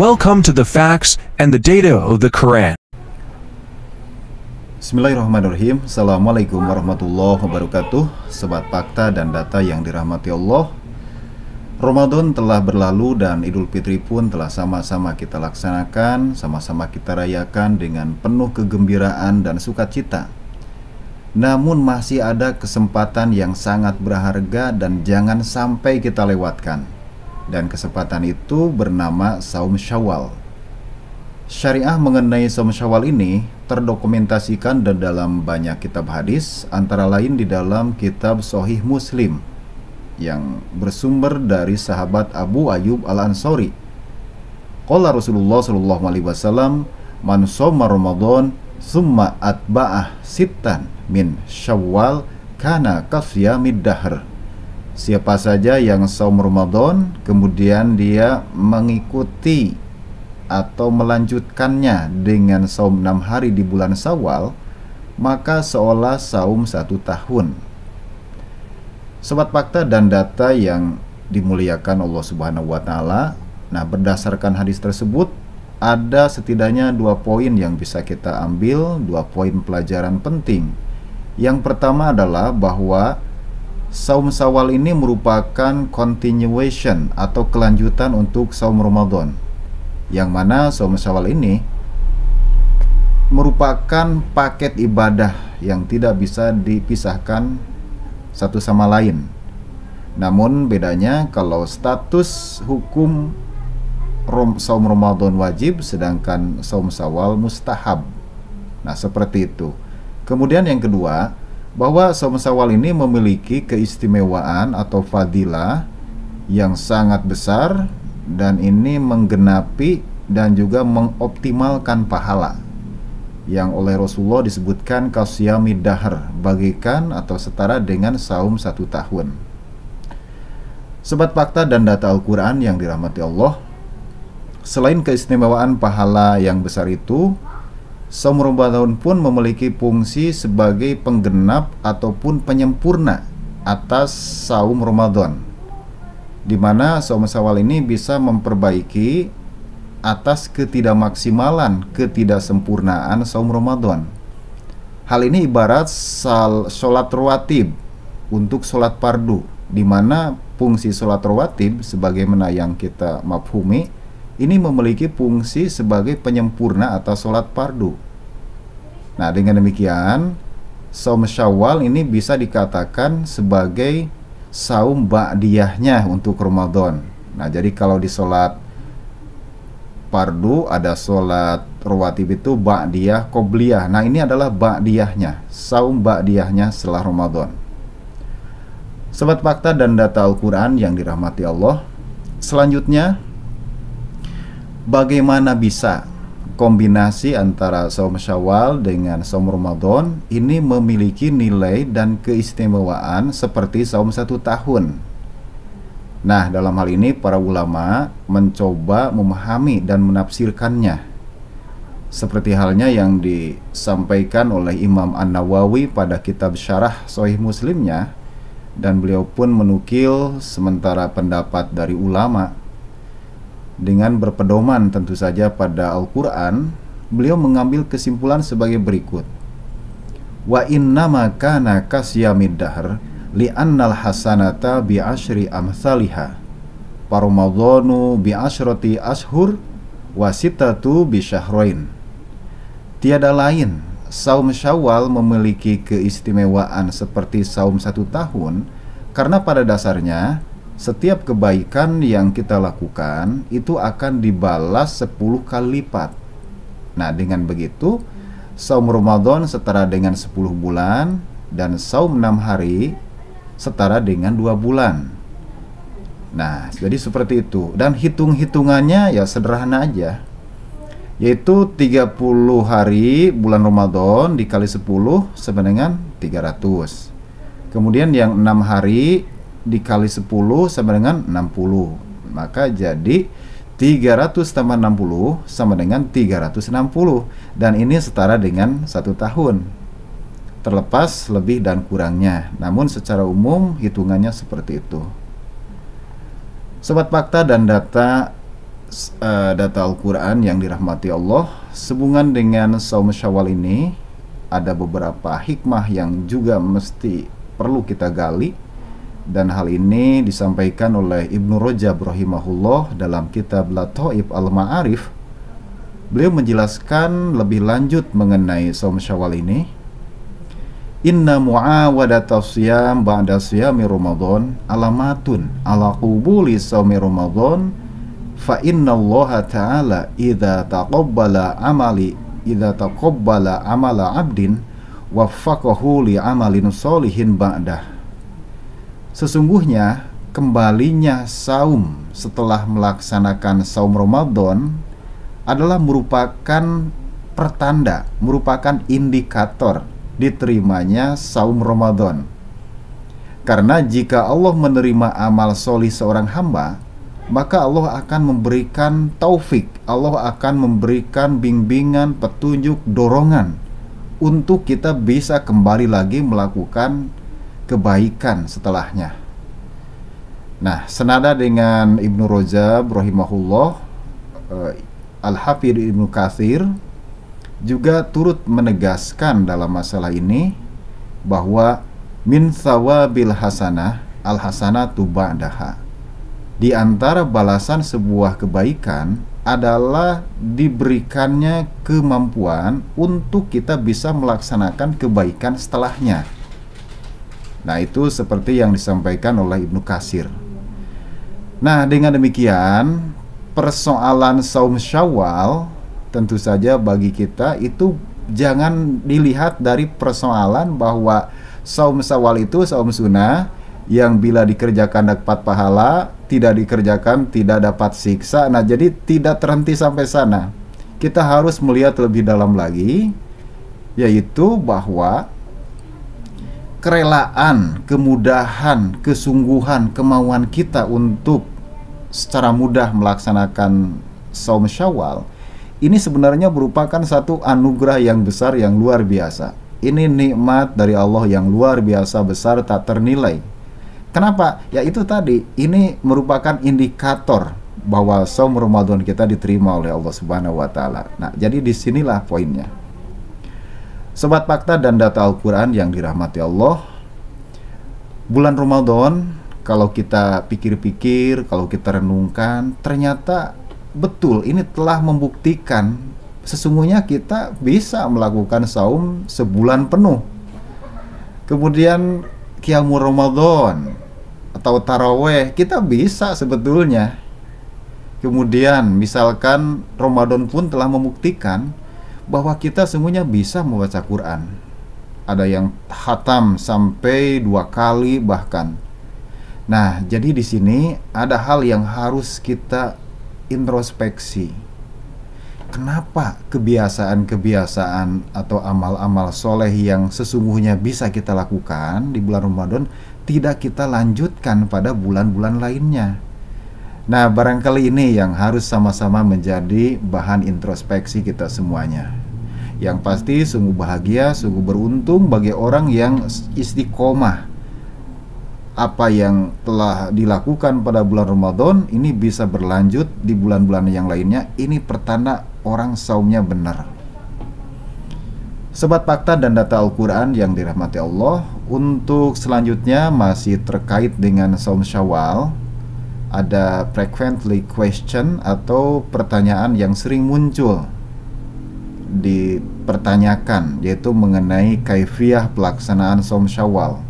Welcome to the facts and the data of the Quran. Bismillahirrahmanirrahim. Assalamualaikum warahmatullahi wabarakatuh. Sobat fakta dan data yang dirahmati Allah, Ramadan telah berlalu dan Idul Fitri pun telah sama-sama kita laksanakan, sama-sama kita rayakan dengan penuh kegembiraan dan sukacita. Namun masih ada kesempatan yang sangat berharga dan jangan sampai kita lewatkan. Dan kesempatan itu bernama Saum Syawal. Syariah mengenai Saum Syawal ini terdokumentasikan di dalam banyak kitab hadis, antara lain di dalam kitab Sahih Muslim yang bersumber dari sahabat Abu Ayyub Al-Ansari. Qala Rasulullah sallallahu alaihi wasallam, "Man shoma Ramadan summa atba'ah sittan min Syawal kana kasiyamid dahr." Siapa saja yang saum Ramadan kemudian dia mengikuti atau melanjutkannya dengan saum 6 hari di bulan Syawal, maka seolah saum 1 tahun. Sobat fakta dan data yang dimuliakan Allah Subhanahu wa taala. Nah, berdasarkan hadis tersebut ada setidaknya 2 poin yang bisa kita ambil, 2 poin pelajaran penting. Yang pertama adalah bahwa Saum Syawal ini merupakan continuation atau kelanjutan untuk saum Ramadan, yang mana saum Syawal ini merupakan paket ibadah yang tidak bisa dipisahkan satu sama lain. Namun bedanya kalau status hukum saum Ramadan wajib, sedangkan saum Syawal mustahab. Nah, seperti itu. Kemudian yang kedua, bahwa saum Syawal ini memiliki keistimewaan atau fadilah yang sangat besar, dan ini menggenapi dan juga mengoptimalkan pahala yang oleh Rasulullah disebutkan kasiyamid dahr, bagikan atau setara dengan saum 1 tahun. Sobat fakta dan data Al-Quran yang dirahmati Allah, selain keistimewaan pahala yang besar itu, saum Ramadan pun memiliki fungsi sebagai penggenap ataupun penyempurna atas saum Ramadan, di mana saum Syawal ini bisa memperbaiki atas ketidakmaksimalan, ketidaksempurnaan saum Ramadan. Hal ini ibarat sholat rawatib untuk sholat fardu, di mana fungsi sholat rawatib sebagaimana yang kita mafhumi ini memiliki fungsi sebagai penyempurna atas sholat fardu. Nah, dengan demikian saum Syawal ini bisa dikatakan sebagai saum ba'diyahnya untuk Ramadan. Nah, jadi kalau di sholat fardu ada sholat rawatib itu ba'diyah, qobliyah. Nah, ini adalah ba'diyahnya, saum ba'diyahnya setelah Ramadan. Sobat fakta dan data Al-Quran yang dirahmati Allah, selanjutnya, bagaimana bisa kombinasi antara saum Syawal dengan saum Ramadan ini memiliki nilai dan keistimewaan seperti saum 1 tahun. Nah, dalam hal ini para ulama mencoba memahami dan menafsirkannya, seperti halnya yang disampaikan oleh Imam An-Nawawi pada kitab Syarah Sahih Muslimnya, dan beliau pun menukil sementara pendapat dari ulama dengan berpedoman tentu saja pada Al-Quran. Beliau mengambil kesimpulan sebagai berikut: wa innama kana kasyamid dahr li'annal hasanata bi'ashri amsalihah, paramadhanu bi'ashrati ashur wasitatu bisyahrain. Tiada lain, saum Syawal memiliki keistimewaan seperti saum 1 tahun karena pada dasarnya setiap kebaikan yang kita lakukan itu akan dibalas 10 kali lipat. Nah, dengan begitu saum Ramadan setara dengan 10 bulan dan saum 6 hari setara dengan 2 bulan. Nah, jadi seperti itu. Dan hitung-hitungannya ya sederhana aja, yaitu 30 hari bulan Ramadan dikali 10 sama dengan 300. Kemudian yang 6 hari dikali 10 sama dengan 60. Maka jadi 300 tambah 60 sama dengan 360. Dan ini setara dengan 1 tahun, terlepas lebih dan kurangnya. Namun secara umum hitungannya seperti itu. Sobat fakta dan data data Al-Quran yang dirahmati Allah, sehubungan dengan saum Syawal ini ada beberapa hikmah yang juga mesti perlu kita gali, dan hal ini disampaikan oleh Ibnu Rajab rahimahullah dalam kitab Lataif Al-Ma'arif. Beliau menjelaskan lebih lanjut mengenai saum Syawal ini. Inna mu'awadata siyam ba'da siyami Ramadan alamatun ala qubuli saumi Ramadan, fa inna Allah ta'ala idza taqabbala amala abdin waffaqahu li amalin sholihin ba'dah. Sesungguhnya kembalinya saum setelah melaksanakan saum Ramadan adalah merupakan pertanda, merupakan indikator diterimanya saum Ramadan. Karena jika Allah menerima amal solih seorang hamba, maka Allah akan memberikan taufik, Allah akan memberikan bimbingan, petunjuk, dorongan untuk kita bisa kembali lagi melakukan kebaikan setelahnya. Nah, senada dengan Ibnu Rajab rahimahullah, Al-Hafidz Ibnu Katsir juga turut menegaskan dalam masalah ini bahwa min thawabil hasanah al hasanatu ba'daha. Di antara balasan sebuah kebaikan adalah diberikannya kemampuan untuk kita bisa melaksanakan kebaikan setelahnya. Nah, itu seperti yang disampaikan oleh Ibnu Katsir. Nah, dengan demikian persoalan saum Syawal tentu saja bagi kita itu jangan dilihat dari persoalan bahwa saum Syawal itu saum sunnah yang bila dikerjakan dapat pahala, tidak dikerjakan tidak dapat siksa. Nah, jadi tidak terhenti sampai sana. Kita harus melihat lebih dalam lagi, yaitu bahwa kerelaan, kemudahan, kesungguhan, kemauan kita untuk secara mudah melaksanakan saum Syawal ini sebenarnya merupakan satu anugerah yang besar, yang luar biasa. Ini nikmat dari Allah yang luar biasa besar, tak ternilai. Kenapa? Ya itu tadi, ini merupakan indikator bahwa saum Ramadan kita diterima oleh Allah Subhanahu wa taala. Nah, jadi disinilah poinnya. Sobat Fakta dan Data Al-Quran yang dirahmati Allah, bulan Ramadan kalau kita pikir-pikir, kalau kita renungkan, ternyata betul ini telah membuktikan sesungguhnya kita bisa melakukan saum sebulan penuh. Kemudian Qiyamul Ramadan atau Taraweh kita bisa sebetulnya. Kemudian misalkan Ramadan pun telah membuktikan bahwa kita semuanya bisa membaca Quran. Ada yang khatam sampai 2 kali bahkan. Nah, jadi di sini ada hal yang harus kita introspeksi. Kenapa kebiasaan-kebiasaan atau amal-amal soleh yang sesungguhnya bisa kita lakukan di bulan Ramadan tidak kita lanjutkan pada bulan-bulan lainnya? Nah, barangkali ini yang harus sama-sama menjadi bahan introspeksi kita semuanya. Yang pasti sungguh bahagia, sungguh beruntung bagi orang yang istiqomah. Apa yang telah dilakukan pada bulan Ramadan ini bisa berlanjut di bulan-bulan yang lainnya. Ini pertanda orang saumnya benar. Sobat Fakta dan Data Al-Quran yang dirahmati Allah, untuk selanjutnya masih terkait dengan saum Syawal, ada frequently question atau pertanyaan yang sering muncul dipertanyakan, yaitu mengenai kaifiyah pelaksanaan saum Syawal.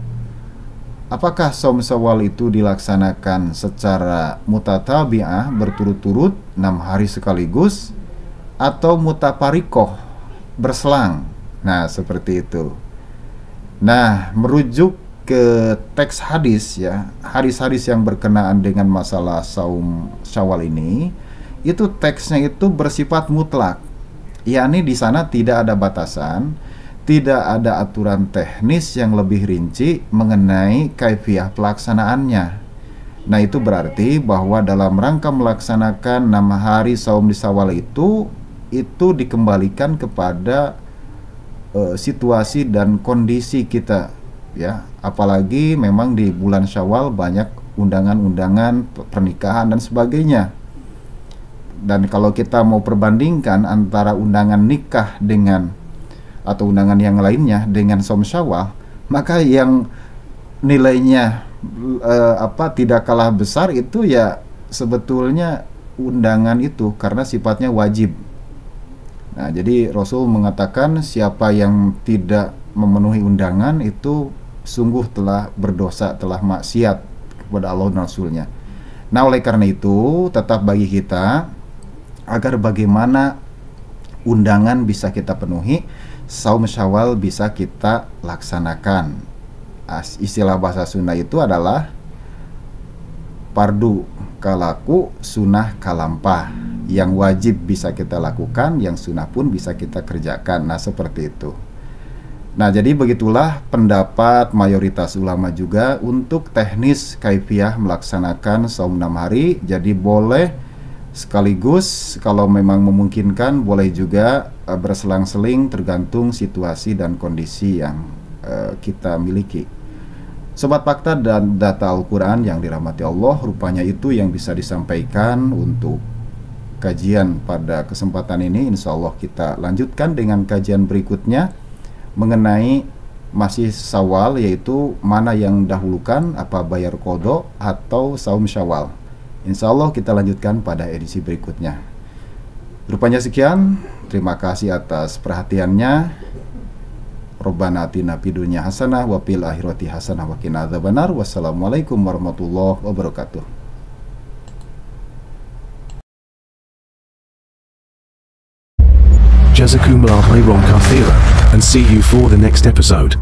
Apakah saum Syawal itu dilaksanakan secara mutatabi'ah, berturut-turut 6 hari sekaligus, atau mutaparikoh, berselang? Nah, seperti itu. Nah, merujuk ke teks hadis ya, hadis-hadis yang berkenaan dengan masalah saum Syawal ini, itu teksnya itu bersifat mutlak. Yakni di sana tidak ada batasan, tidak ada aturan teknis yang lebih rinci mengenai kaifiyah pelaksanaannya. Nah, itu berarti bahwa dalam rangka melaksanakan 6 hari saum di Syawal itu dikembalikan kepada situasi dan kondisi kita ya. Apalagi memang di bulan Syawal banyak undangan-undangan pernikahan dan sebagainya. Dan kalau kita mau perbandingkan antara undangan nikah dengan atau undangan yang lainnya dengan Shaum Syawal, maka yang nilainya tidak kalah besar itu ya sebetulnya undangan itu, karena sifatnya wajib. Nah, jadi Rasul mengatakan siapa yang tidak memenuhi undangan itu sungguh telah berdosa, telah maksiat kepada Allah dan Rasulnya. Nah, oleh karena itu tetap bagi kita agar bagaimana undangan bisa kita penuhi, Shaum Syawal bisa kita laksanakan. Istilah bahasa Sunda itu adalah fardu kalaku, sunnah kalampah. Yang wajib bisa kita lakukan, yang sunnah pun bisa kita kerjakan. Nah, seperti itu. Nah, jadi begitulah pendapat mayoritas ulama juga untuk teknis kaifiah melaksanakan saum 6 hari. Jadi boleh sekaligus, kalau memang memungkinkan boleh juga berselang-seling tergantung situasi dan kondisi yang kita miliki. Sobat Fakta dan Data Al-Quran yang dirahmati Allah, rupanya itu yang bisa disampaikan untuk kajian pada kesempatan ini. Insya Allah kita lanjutkan dengan kajian berikutnya mengenai masih Syawal, yaitu mana yang dahulukan, apa bayar qadha atau Shaum Syawal. Insya Allah kita lanjutkan pada edisi berikutnya. Rupanya sekian, terima kasih atas perhatiannya. Rabbana atina fid dunya hasanah wa fil akhirati hasanah wa qina adzabannar. Wassalamualaikum warahmatullahi wabarakatuh. Jazakumullah khairan katsira, and see you for the next episode.